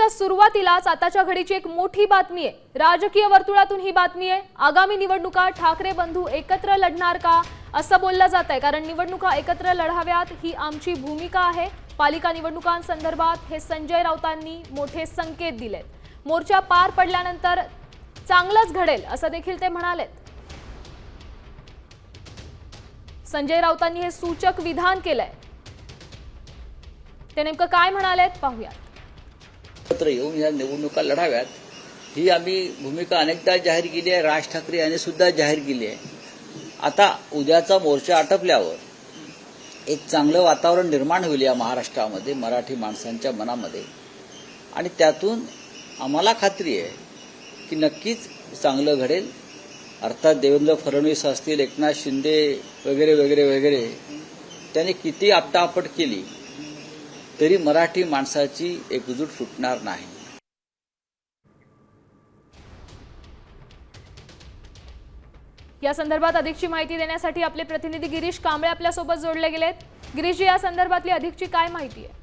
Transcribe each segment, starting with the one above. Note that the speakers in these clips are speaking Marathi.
सकाळच्या सुरुवातीलाच आताच्या घडीची एक मोठी बातमी आहे। राजकीय वर्तुळातून ही बातमी आहे। आगामी निवडणुका ठाकरे बंधू एकत्र लढणार का असं बोललं जात आहे, कारण निवडणुका एकत्र लढाव्यात ही आमची भूमिका आहे। पालिका निवडणुकांसंदर्भात हे संजय राऊतांनी मोठे संकेत दिलेत। मोर्चा पार पडल्यानंतर चांगलंच घडेल असं देखील ते म्हणालेत। संजय राऊतांनी हे सूचक विधान केलंय। ते नेमकं काय म्हणालेत पाहूया। एकत्र येऊन या निवडणुका लढाव्यात ही आम्ही भूमिका अनेकदा जाहीर केली आहे। राज ठाकरे यांनी सुद्धा जाहीर केली आहे। आता उद्याचा मोर्चा आटपल्यावर एक चांगलं वातावरण निर्माण होईल या महाराष्ट्रामध्ये, मराठी माणसांच्या मनामध्ये, आणि त्यातून आम्हाला खात्री आहे की नक्कीच चांगलं घडेल। अर्थात देवेंद्र फडणवीस असतील, एकनाथ शिंदे वगैरे वगैरे वगैरे त्यांनी किती आपटापट केली तरी मराठी माणसाची एकजूट फुटणार नाही। या संदर्भात अधिकची माहिती देण्यासाठी आपले प्रतिनिधी गिरीश कांबळे आपल्या सोबत जोडले गेलेत। गिरीश, या संदर्भातली अधिकची काय माहिती आहे?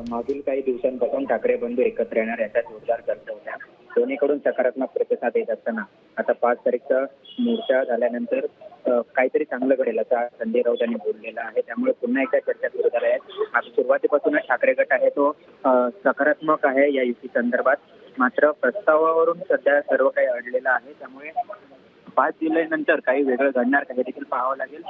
मागील काही दिवसांपासून ठाकरे बंधू एकत्र येणार याचा जोरदार चर्चा होत्या। दोन्हीकडून सकारात्मक प्रतिसाद येत असताना आता 5 तारीखचा मोर्चा झाल्यानंतर काहीतरी चांगलं घडेल असं संजय राऊत यांनी बोललेलं आहे। त्यामुळे पुन्हा एकदा चर्चा सुरू झाली आहे। आज सुरुवातीपासूनच ठाकरे गट आहे तो सकारात्मक आहे या युती संदर्भात। मात्र प्रस्तावावरून सध्या सर्व काही अडलेलं आहे। त्यामुळे 5 जुलैनंतर काही वेगळं घडणार का हे देखील पाहावं लागेल।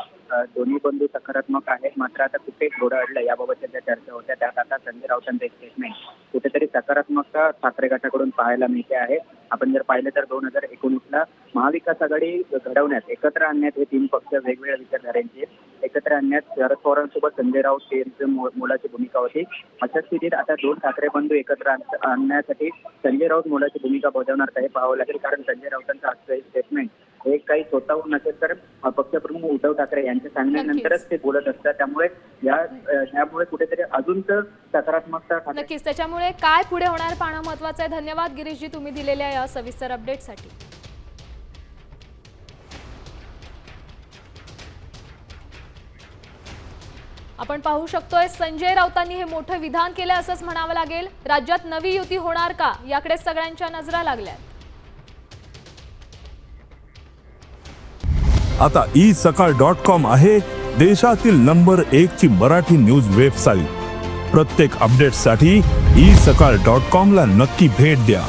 दोन्ही बंधू सकारात्मक आहेत, मात्र आता कुठे घोडं अडलं याबाबतच्या ज्या चर्चा होत्या त्यात आता संजय राऊतांचं एक स्टेटमेंट कुठेतरी सकारात्मकता ठाकरे गटाकडून पाहायला मिळते आहे। आपण जर पाहिलं तर 2019ला महाविकास आघाडी घडवण्यात, एकत्र आणण्यात हे 3 पक्ष वेगवेगळ्या विचारधारांचे एकत्र आणण्यात शरद पवारांसोबत संजय राऊत यांची मोलाची भूमिका होती। अशा स्थितीत आता 2 ठाकरे बंधू एकत्र आणण्यासाठी संजय राऊत मोलाची भूमिका बजावणार का हे पाहावं लागेल। कारण संजय राऊतांचं आजचं स्टेटमेंट हे काही स्वतःहून नसेल तर पक्षप्रमुख उद्धव ठाकरे यांच्या सांगण्यानंतरच ते बोलत असतात। त्यामुळे यामुळे कुठेतरी अजून तर सकारात्मकता नक्कीच। त्याच्यामुळे काय पुढे होणार पाहणं महत्त्वाचं आहे। धन्यवाद गिरीशजी, तुम्ही दिलेल्या या सविस्तर अपडेटसाठी। आपण पाहू शकतोय संजय राऊतांनी हे मोठं विधान केलं असंच म्हणावं लागेल। राज्यात नवी युती होणार का याकडे सगळ्यांच्या नजरा लागल्यात। आता isakal.com आहे देशातील नंबर 1 ची मराठी न्यूज वेबसाईट। प्रत्येक अपडेटसाठी isakal.com ला नक्की भेट द्या।